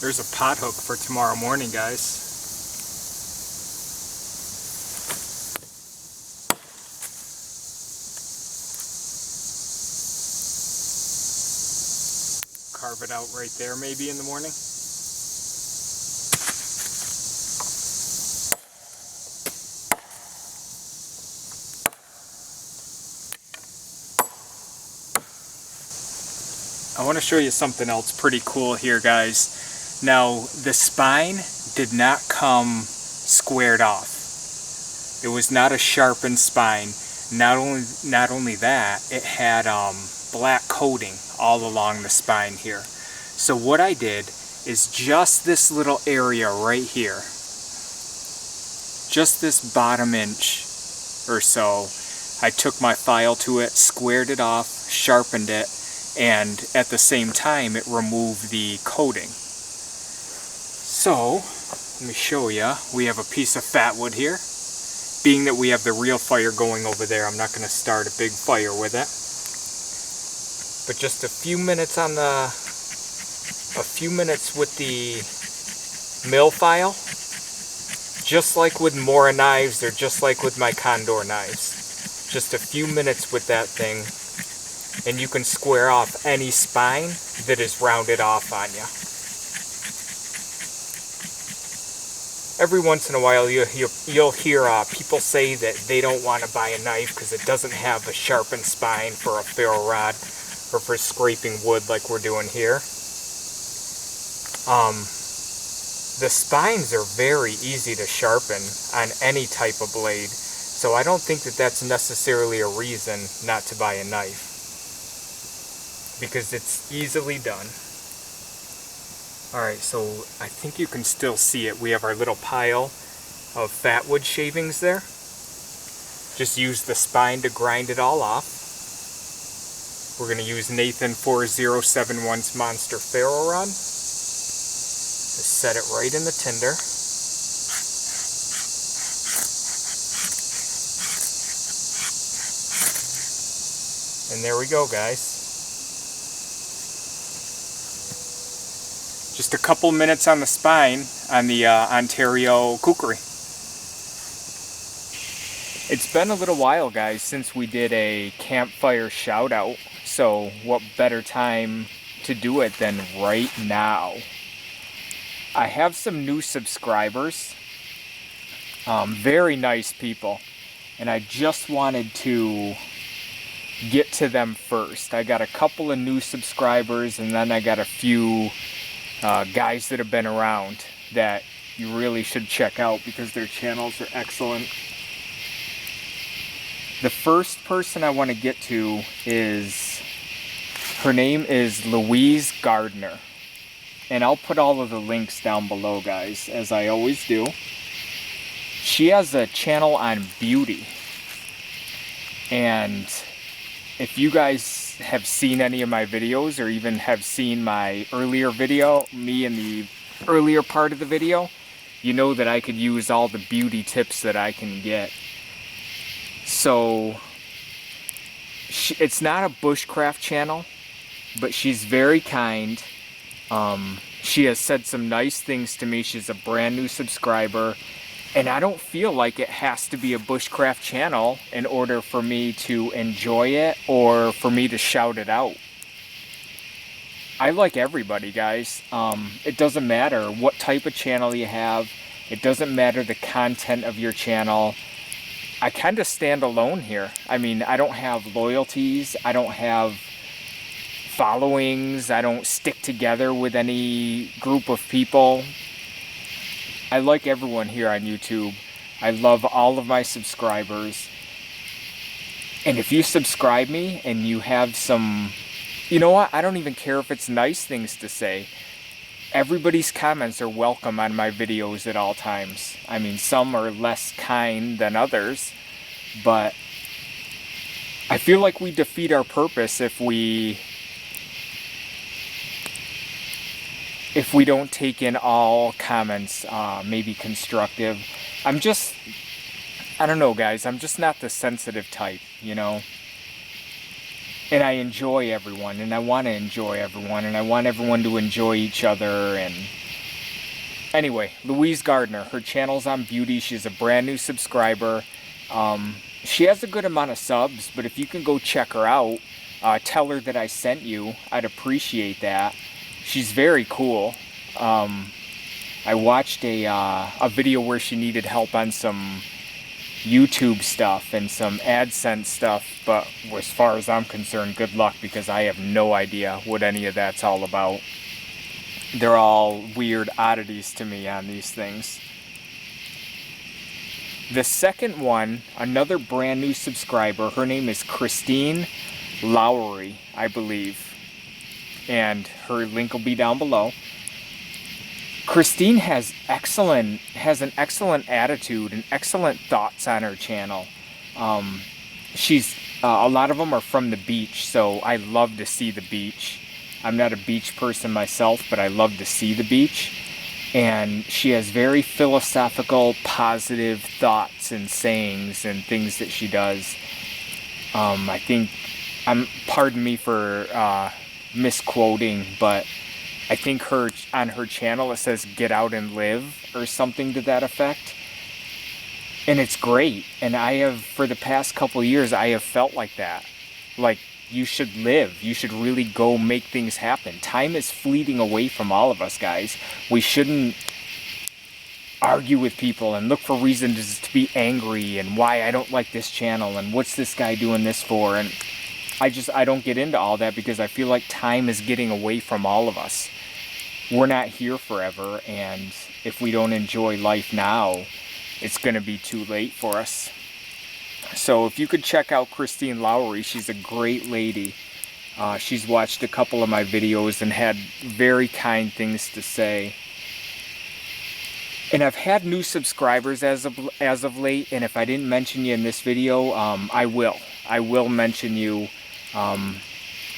There's a pot hook for tomorrow morning, guys. Carve it out right there maybe in the morning. I want to show you something else pretty cool here, guys. Now, the spine did not come squared off. It was not a sharpened spine. Not only that, it had black coating all along the spine here. So what I did is just this little area right here, just this bottom inch or so, I took my file to it, squared it off, sharpened it, and at the same time it removed the coating. So let me show you. We have a piece of fat wood here. Being that we have the real fire going over there, I'm not going to start a big fire with it. But just a few minutes with the mill file, just like with Mora knives or just like with my Condor knives. Just a few minutes with that thing, and you can square off any spine that is rounded off on you. Every once in a while you'll hear people say that they don't want to buy a knife because it doesn't have a sharpened spine for a ferro rod or for scraping wood like we're doing here. The spines are very easy to sharpen on any type of blade, so I don't think that that's necessarily a reason not to buy a knife, because it's easily done. Alright, so I think you can still see it. We have our little pile of fat wood shavings there. Just use the spine to grind it all off. We're going to use Nathan 4071's Monster Ferro Rod. Just set it right in the tinder. And there we go, guys. Just a couple minutes on the spine on the Ontario Kukri. It's been a little while, guys, since we did a campfire shout out, so what better time to do it than right now? I have some new subscribers, very nice people, and I just wanted to get to them first. I got a couple of new subscribers, and then I got a few guys that have been around that you really should check out because their channels are excellent. The first person I want to get to is, her name is Louise Gardner, and I'll put all of the links down below, guys, as I always do. She has a channel on beauty, and if you guys have seen any of my videos or even have seen my earlier video, me in the earlier part of the video, you know that I could use all the beauty tips that I can get. So it's not a bushcraft channel, but she's very kind. She has said some nice things to me. She's a brand new subscriber, and I don't feel like it has to be a bushcraft channel in order for me to enjoy it or for me to shout it out. I like everybody, guys. It doesn't matter what type of channel you have. It doesn't matter the content of your channel. I kind of stand alone here. I mean, I don't have loyalties. I don't have followings. I don't stick together with any group of people. I like everyone here on YouTube. I love all of my subscribers. And if you subscribe me and you have some, you know what, I don't even care if it's nice things to say. Everybody's comments are welcome on my videos at all times. I mean, some are less kind than others, but I feel like we defeat our purpose if we don't take in all comments, maybe constructive. I don't know, guys, I'm just not the sensitive type, you know? And I enjoy everyone, and I want to enjoy everyone, and I want everyone to enjoy each other, and Anyway, Louise Gardner, her channel's on beauty. She's a brand new subscriber. She has a good amount of subs, but if you can go check her out, tell her that I sent you. I'd appreciate that. She's very cool. I watched a video where she needed help on some YouTube stuff and some AdSense stuff, but as far as I'm concerned, good luck, because I have no idea what any of that's all about. They're all weird oddities to me on these things. The second one, another brand new subscriber, her name is Christine Lowery, I believe, and her link will be down below. Christine has an excellent attitude and excellent thoughts on her channel. She's a lot of them are from the beach, so I love to see the beach. I'm not a beach person myself, but I love to see the beach. And she has very philosophical, positive thoughts and sayings and things that she does. I think, pardon me for misquoting, but I think on her channel it says "get out and live" or something to that effect. And it's great. And I have, for the past couple years, I have felt like that. Like, you should live. You should really go make things happen. Time is fleeting away from all of us, guys. We shouldn't argue with people and look for reasons to be angry and why I don't like this channel and what's this guy doing this for. And I don't get into all that, because I feel like time is getting away from all of us. We're not here forever, and if we don't enjoy life now, it's going to be too late for us. So if you could check out Christine Lowery, she's a great lady. She's watched a couple of my videos and had very kind things to say. And I've had new subscribers as of late, and if I didn't mention you in this video, I will mention you.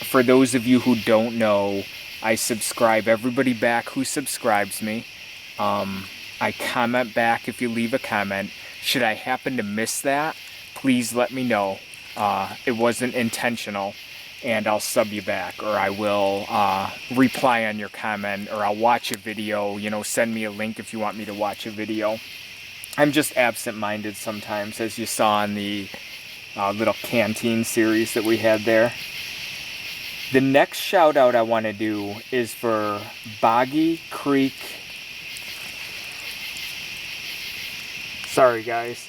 For those of you who don't know, I subscribe everybody back who subscribes me. I comment back if you leave a comment. Should I happen to miss that, please let me know. It wasn't intentional, and I'll sub you back, or I will reply on your comment, or I'll watch a video. You know, send me a link if you want me to watch a video. I'm just absent-minded sometimes, as you saw in the little canteen series that we had there. The next shout out I want to do is for Boggy Creek. Sorry guys.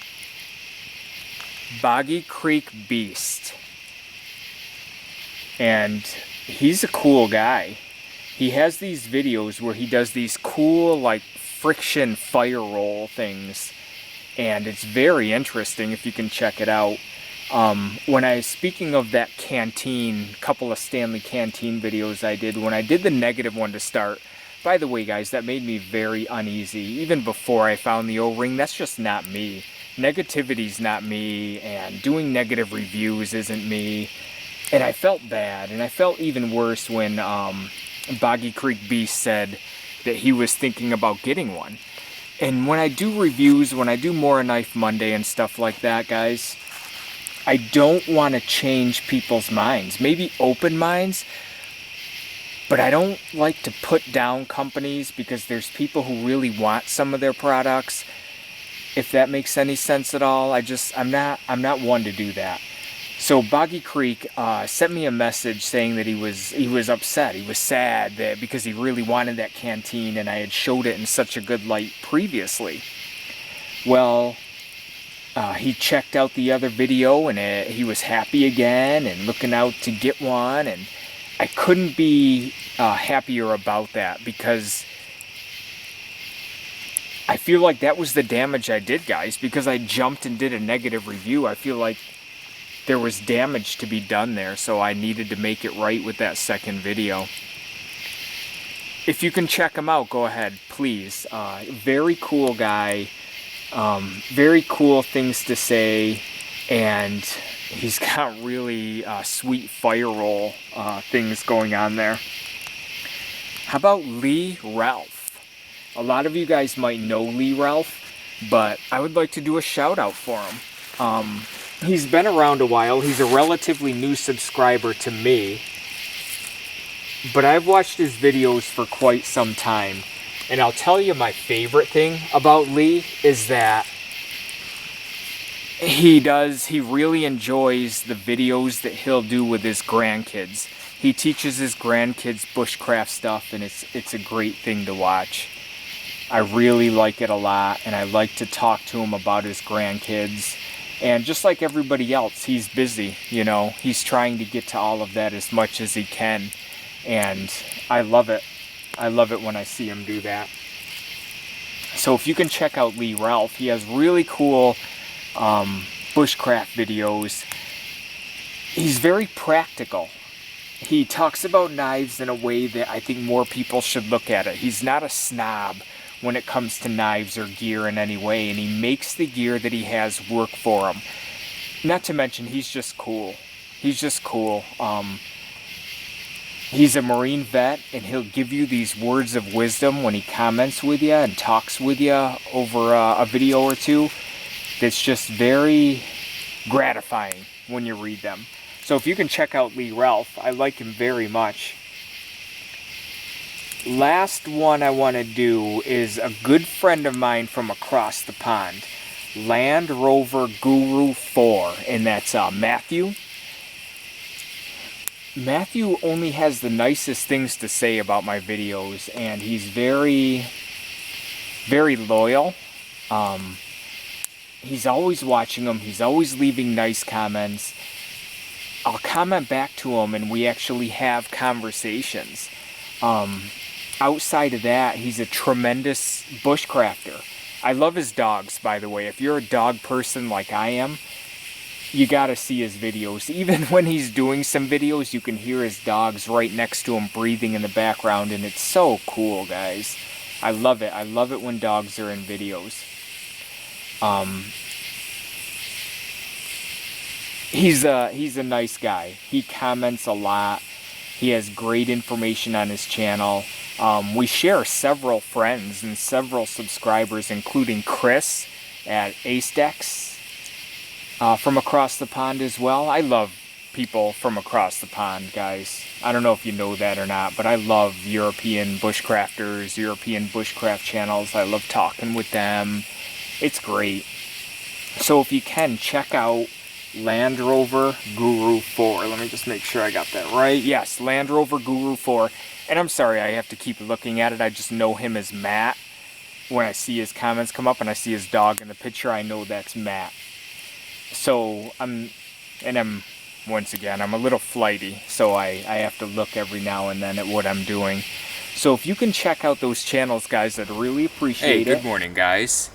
Boggy Creek Beast. And he's a cool guy. He has these videos where he does these cool, like, friction fire roll things. And it's very interesting if you can check it out. Speaking of that canteen, couple of Stanley Canteen videos I did, when I did the negative one to start, by the way guys, that made me very uneasy. Even before I found the O-ring, that's just not me. Negativity's not me, and doing negative reviews isn't me. And I felt bad, and I felt even worse when Boggy Creek Beast said that he was thinking about getting one. And when I do reviews, when I do More Knife Monday and stuff like that, guys, I don't want to change people's minds. Maybe open minds, but I don't like to put down companies, because there's people who really want some of their products. If that makes any sense at all, I'm not one to do that. So Boggy Creek sent me a message saying that he was upset. He was sad because he really wanted that canteen, and I had showed it in such a good light previously. Well, he checked out the other video, and he was happy again and looking out to get one, and I couldn't be happier about that, because I feel like that was the damage I did, guys, because I jumped and did a negative review. I feel like there was damage to be done there, so I needed to make it right with that second video. If you can check him out, go ahead, please. Very cool guy. Very cool things to say, and he's got really sweet fire roll things going on there. How about Lee Ralph? A lot of you guys might know Lee Ralph, but I would like to do a shout out for him. He's been around a while. He's a relatively new subscriber to me, but I've watched his videos for quite some time. And I'll tell you my favorite thing about Lee is that he really enjoys the videos that he'll do with his grandkids. He teaches his grandkids bushcraft stuff, and it's a great thing to watch. I really like it a lot, and I like to talk to him about his grandkids. And just like everybody else, he's busy, you know. He's trying to get to all of that as much as he can. And I love it. I love it when I see him do that. So if you can check out Lee Ralph, he has really cool bushcraft videos. He's very practical. He talks about knives in a way that I think more people should look at it. He's not a snob when it comes to knives or gear in any way, and he makes the gear that he has work for him. Not to mention, he's just cool. He's just cool. He's a Marine vet, and he'll give you these words of wisdom when he comments with you and talks with you over a video or two. That's just very gratifying when you read them. So if you can check out Lee Ralph, I like him very much. Last one I want to do is a good friend of mine from across the pond, Landrover Guru 4, and that's Matthew. Matthew only has the nicest things to say about my videos, and he's very, very loyal. He's always watching them. He's always leaving nice comments. I'll comment back to him, and we actually have conversations. Outside of that, he's a tremendous bushcrafter. I love his dogs, by the way. If you're a dog person like I am, you gotta see his videos. Even when he's doing some videos, you can hear his dogs right next to him breathing in the background, and it's so cool, guys. I love it. I love it when dogs are in videos. He's a nice guy. He comments a lot. He has great information on his channel. We share several friends and several subscribers, including Chris at Acedex from across the pond as well. I love people from across the pond, guys. I don't know if you know that or not, but I love European bushcrafters, European bushcraft channels. I love talking with them. It's great. So if you can, check out Landrover Guru 4. Let me just make sure I got that right. Yes, Landrover Guru 4. And I'm sorry I have to keep looking at it. I just know him as Matt. When I see his comments come up and I see his dog in the picture, I know that's Matt. So once again, I'm a little flighty, so I have to look every now and then at what I'm doing. So if you can check out those channels, guys, I'd really appreciate it. Hey, good morning, guys.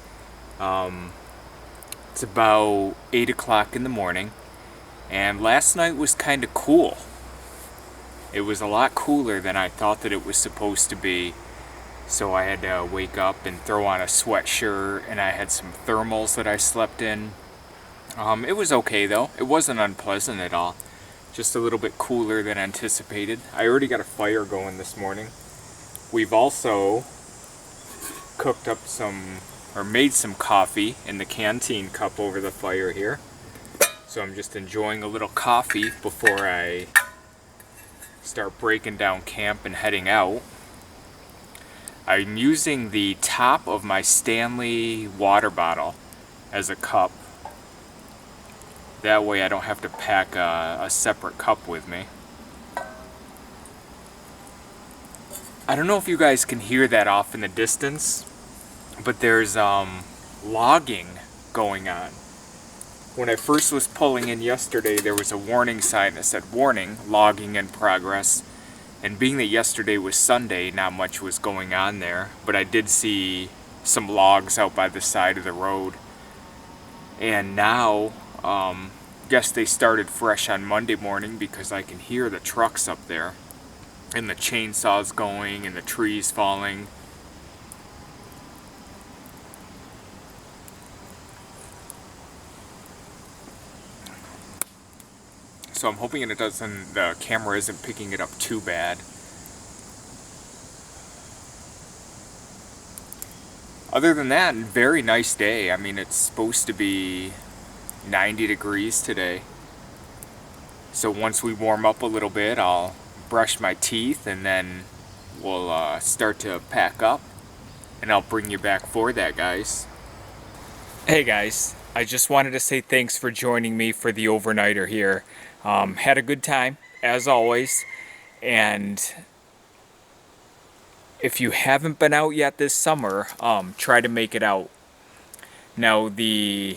It's about 8 o'clock in the morning, and last night was kind of cool. It was a lot cooler than I thought that it was supposed to be, so I had to wake up and throw on a sweatshirt, and I had some thermals that I slept in. It was okay though. It wasn't unpleasant at all. Just a little bit cooler than anticipated. I already got a fire going this morning. We've also cooked up made some coffee in the canteen cup over the fire here. So I'm just enjoying a little coffee before I start breaking down camp and heading out. I'm using the top of my Stanley water bottle as a cup. That way I don't have to pack a separate cup with me. I don't know if you guys can hear that off in the distance, but there's logging going on. When I first was pulling in yesterday, there was a warning sign that said, "Warning, logging in progress." And being that yesterday was Sunday, not much was going on there, but I did see some logs out by the side of the road. And now, guess they started fresh on Monday morning because I can hear the trucks up there, and the chainsaws going, and the trees falling. So I'm hoping the camera isn't picking it up too bad. Other than that, very nice day. I mean, it's supposed to be 90 degrees today. So once we warm up a little bit, I'll brush my teeth and then we'll start to pack up. and I'll bring you back for that, guys. Hey guys, I just wanted to say thanks for joining me for the overnighter here. Had a good time, as always, and if you haven't been out yet this summer, try to make it out. Now, the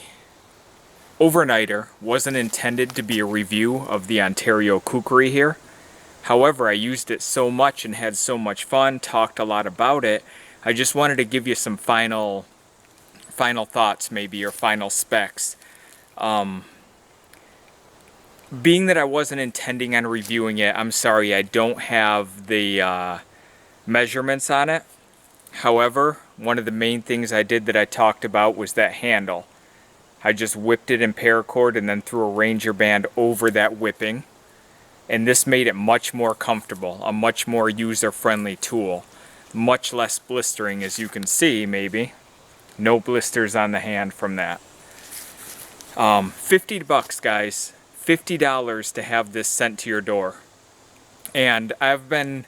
overnighter wasn't intended to be a review of the Ontario Kukri here. However, I used it so much and had so much fun, talked a lot about it, I just wanted to give you some final thoughts maybe, or final specs. Being that I wasn't intending on reviewing it, I'm sorry I don't have the measurements on it. However, one of the main things I did that I talked about was that handle. I just whipped it in paracord and then threw a Ranger band over that whipping. And this made it much more comfortable, a much more user-friendly tool. Much less blistering, as you can see, maybe. No blisters on the hand from that. $50, guys. $50 to have this sent to your door. And I've been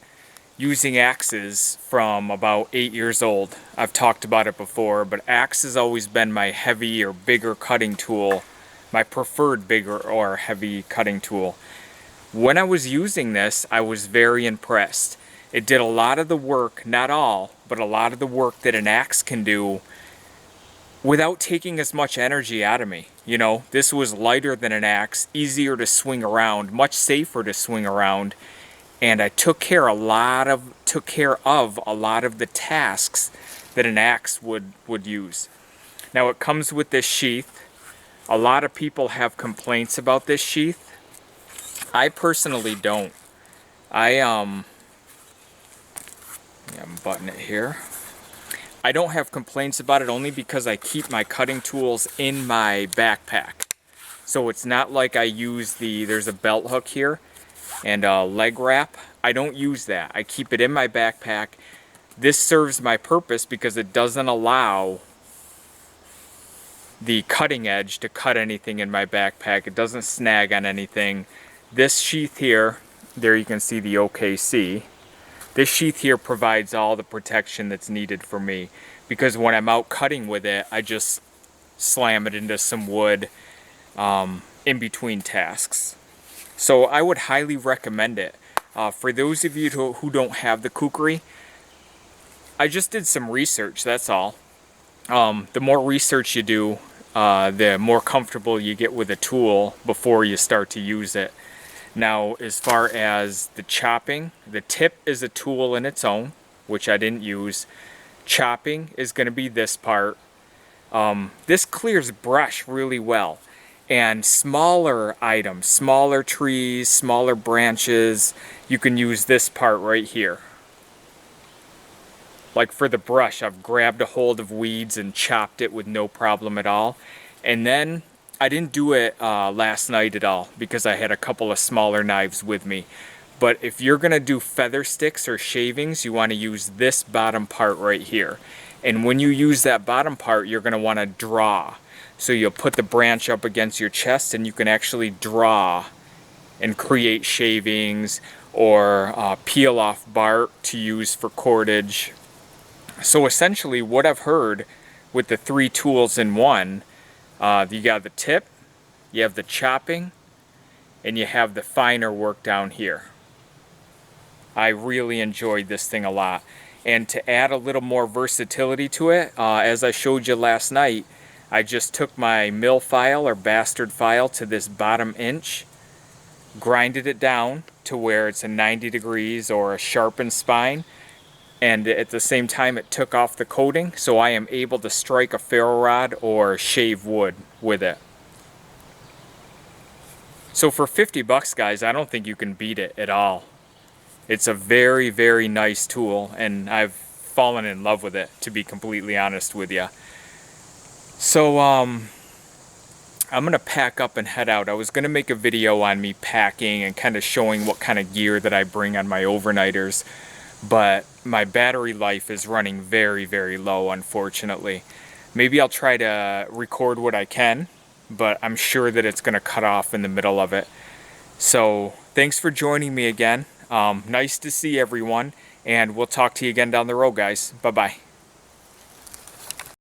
using axes from about 8 years old. I've talked about it before, but axe has always been my heavy or bigger cutting tool, my preferred bigger or heavy cutting tool. When I was using this, I was very impressed. It did a lot of the work, not all, but a lot of the work that an axe can do without taking as much energy out of me. You know, this was lighter than an axe, easier to swing around, much safer to swing around, and I took care of a lot of the tasks that an axe would use. Now it comes with this sheath. A lot of people have complaints about this sheath. I personally don't. I'm button it here. I don't have complaints about it only because I keep my cutting tools in my backpack. So it's not like I use there's a belt hook here and a leg wrap. I don't use that. I keep it in my backpack. This serves my purpose because it doesn't allow the cutting edge to cut anything in my backpack. It doesn't snag on anything. This sheath here, there you can see the OKC. This sheath here provides all the protection that's needed for me, because when I'm out cutting with it, I just slam it into some wood in between tasks. So I would highly recommend it. For those of you who don't have the Kukri, I just did some research, that's all. The more research you do, the more comfortable you get with a tool before you start to use it. Now, as far as the chopping, the tip is a tool in its own, which I didn't use. Chopping is going to be this part. This clears brush really well. And smaller items, smaller trees, smaller branches, you can use this part right here. Like for the brush, I've grabbed a hold of weeds and chopped it with no problem at all. And then I didn't do it last night at all because I had a couple of smaller knives with me. But if you're going to do feather sticks or shavings, you want to use this bottom part right here. And when you use that bottom part, you're going to want to draw. So you'll put the branch up against your chest and you can actually draw and create shavings or peel off bark to use for cordage. So essentially what I've heard with the 3 tools in one, you got the tip, you have the chopping, and you have the finer work down here. I really enjoyed this thing a lot. And to add a little more versatility to it, as I showed you last night, I just took my mill file or bastard file to this bottom inch, grinded it down to where it's a 90 degrees or a sharpened spine, and at the same time it took off the coating, so I am able to strike a ferro rod or shave wood with it. So for $50, guys, I don't think you can beat it at all. It's a very, very nice tool, and I've fallen in love with it, to be completely honest with you. So I'm gonna pack up and head out. I was gonna make a video on me packing and kind of showing what kind of gear that I bring on my overnighters, but my battery life is running very, very low, unfortunately. Maybe I'll try to record what I can, but I'm sure that it's gonna cut off in the middle of it. So thanks for joining me again. Nice to see everyone, and we'll talk to you again down the road, guys. Bye-bye.